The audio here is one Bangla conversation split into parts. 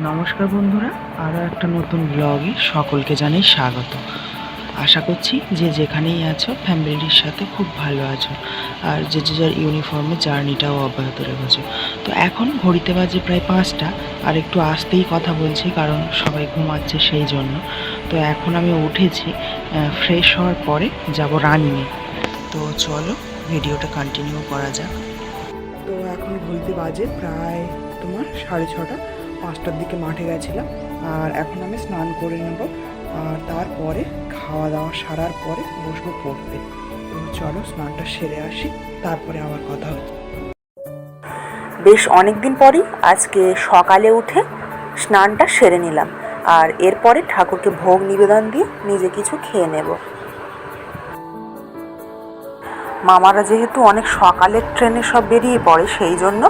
নমস্কার বন্ধুরা, আরও একটা নতুন ব্লগে সকলকে জানাই স্বাগত। আশা করছি যে যেখানেই আছো ফ্যামিলির সাথে খুব ভালো আছো, আর যে যার ইউনিফর্মে জার্নিটাও অব্যাহত রেখেছো। তো এখন ঘড়িতে বাজে প্রায় 5টা, আর একটু আসতেই কথা বলছি কারণ সবাই ঘুমাচ্ছে সেই জন্য। তো এখন আমি উঠেছি, ফ্রেশ হওয়ার পরে যাব রানিংয়ে। তো চলো ভিডিওটা কন্টিনিউ করা যাক। তো এখন ঘড়িতে বাজে প্রায় তোমার 6:30, 5টার দিকে মাঠে গেছিলাম, আর এখন আমি স্নান করে নেব, আর তারপরে খাওয়া দাওয়া সারার পরে বসবো পড়তে। তো চলো স্নানটা সেরে আসি, তারপরে আবার কথা হচ্ছে। বেশ অনেক দিন পরই আজকে সকালে উঠে স্নানটা সেরে নিলাম, আর এরপরে ঠাকুরকে ভোগ নিবেদন দিয়ে নিজে কিছু খেয়ে নেব। মামারা যেহেতু অনেক সকালের ট্রেনে সব বেরিয়ে পড়ে, সেই জন্য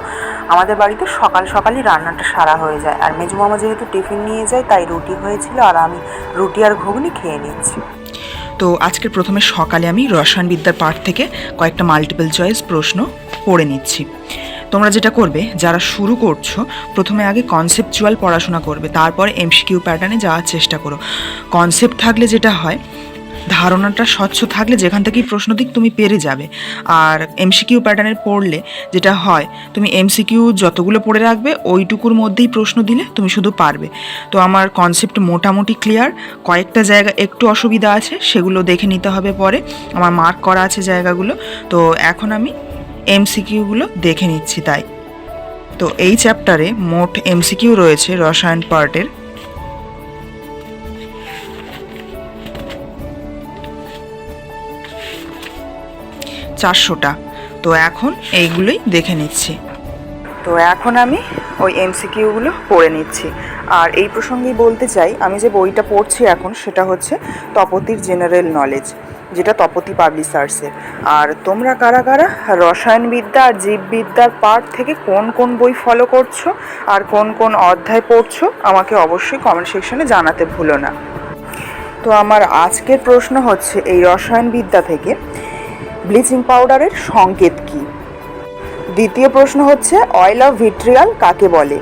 আমাদের বাড়িতে সকাল সকালই রান্নাটা সারা হয়ে যায়। আর মেজু মামা যেহেতু টিফিন নিয়ে যায়, তাই রুটি হয়েছিল, আর আমি রুটি আর ঘুগনি খেয়ে নিচ্ছি। তো আজকের প্রথমে সকালে আমি রসায়নবিদ্যার পাঠ থেকে কয়েকটা মাল্টিপল চয়েস প্রশ্ন পড়ে নিচ্ছি। তোমরা যেটা করবে, যারা শুরু করছো, প্রথমে আগে কনসেপচুয়াল পড়াশোনা করবে, তারপরে এমসিকিউ প্যাটার্নে যাওয়ার চেষ্টা করো। কনসেপ্ট থাকলে যেটা হয়, ধারণাটা স্বচ্ছ থাকলে যেখান থেকেই প্রশ্ন দিক তুমি পেরে যাবে। আর এমসিকিউ প্যাটার্নের পড়লে যেটা হয়, তুমি এমসিকিউ যতগুলো পড়ে রাখবে ওইটুকুর মধ্যেই প্রশ্ন দিলে তুমি শুধু পারবে। তো আমার কনসেপ্ট মোটামুটি ক্লিয়ার, কয়েকটা জায়গা একটু অসুবিধা আছে, সেগুলো দেখে নিতে হবে পরে, আমার মার্ক করা আছে জায়গাগুলো। তো এখন আমি এমসিকিউগুলো দেখে নিচ্ছি। তাই তো এই চ্যাপ্টারে মোট এমসিকিউ রয়েছে রসায়ন পার্টের 400টা। তো এখন এইগুলোই দেখে নিচ্ছি। তো এখন আমি ওই এমসিকিউগুলো পড়ে নিচ্ছি। আর এই প্রসঙ্গেই বলতে চাই, আমি যে বইটা পড়ছি এখন সেটা হচ্ছে তপতির জেনারেল নলেজ, যেটা তপতি পাবলিশার্সের। আর তোমরা কারা কারা রসায়নবিদ্যা আর জীববিদ্যার পার্ট থেকে কোন কোন বই ফলো করছো আর কোন কোন অধ্যায় পড়ছো, আমাকে অবশ্যই কমেন্ট সেকশনে জানাতে ভুলো না। তো আমার আজকের প্রশ্ন হচ্ছে, এই রসায়নবিদ্যা থেকে ব্লিচিং পাউডারের সংকেত কী? দ্বিতীয় প্রশ্ন হচ্ছে, অয়েল অফ ভিট্রিয়াল কাকে বলে?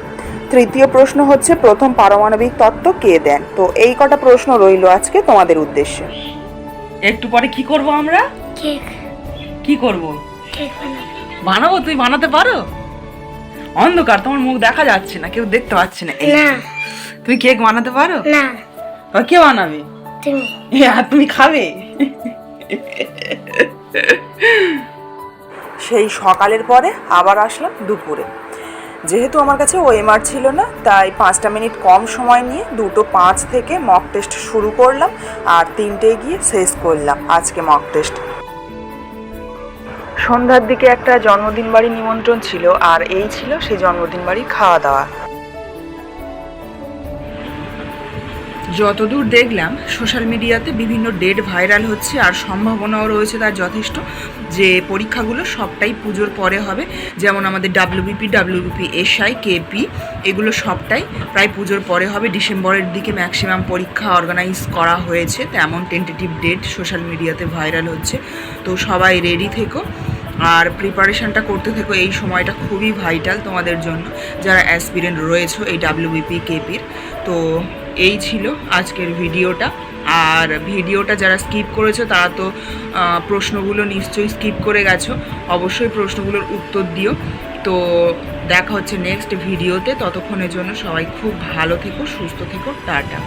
তৃতীয় প্রশ্ন হচ্ছে, প্রথম পারমাণবিক তত্ত্ব কে দেন? তো এই কটা প্রশ্ন রইল আজকে তোমাদের উদ্দেশ্যে। একটু পরে কি করব আমরা? কেক কি করব? কেক বানাবো। বানাবো? তুই বানাতে পারো? অন্ধকার, তোমার মুখ দেখা যাচ্ছে না, কেউ দেখতে পাচ্ছে না। না তুমি কেক বানাতে পারো? না আর কে বানাবে? তুমি। আর তুমি খাবে? সেই সকালের পরে আবার আসলাম দুপুরে। যেহেতু আমার কাছে ওএমআর ছিল না, তাই 5টা মিনিট কম সময় নিয়ে 2:05 থেকে মক টেস্ট শুরু করলাম, আর 3টে গিয়ে শেষ করলাম আজকে মক টেস্ট। সন্ধ্যার দিকে একটা জন্মদিন বাড়ির নিমন্ত্রণ ছিল, আর এই ছিল সেই জন্মদিন বাড়ির খাওয়া দাওয়া। যতদূর দেখলাম সোশ্যাল মিডিয়াতে বিভিন্ন ডেট ভাইরাল হচ্ছে, আর সম্ভাবনাও রয়েছে তার যথেষ্ট যে পরীক্ষাগুলো সবটাই পুজোর পরে হবে। যেমন আমাদের ডাব্লিউবিপি, এসআই, কেপি, এগুলো সবটাই প্রায় পুজোর পরে হবে। ডিসেম্বরের দিকে ম্যাক্সিমাম পরীক্ষা অর্গানাইজ করা হয়েছে, তেমন টেন্টেটিভ ডেট সোশ্যাল মিডিয়াতে ভাইরাল হচ্ছে। তো সবাই রেডি থেকো আর প্রিপারেশানটা করতে থেকো, এই সময়টা খুবই ভাইটাল তোমাদের জন্য যারা অ্যাসপিরেন্ট রয়েছে এই ডাব্লিউবিপি, কেপির। তো এই ছিল আজকের ভিডিওটা। আর ভিডিওটা যারা স্কিপ করেছো তারা তো প্রশ্নগুলো নিশ্চয়ই স্কিপ করে গেছো, অবশ্যই প্রশ্নগুলোর উত্তর দিও। তো দেখা হচ্ছে নেক্সট ভিডিওতে, ততক্ষণের জন্য সবাই খুব ভালো থেকো, সুস্থ থেকো, টাটা।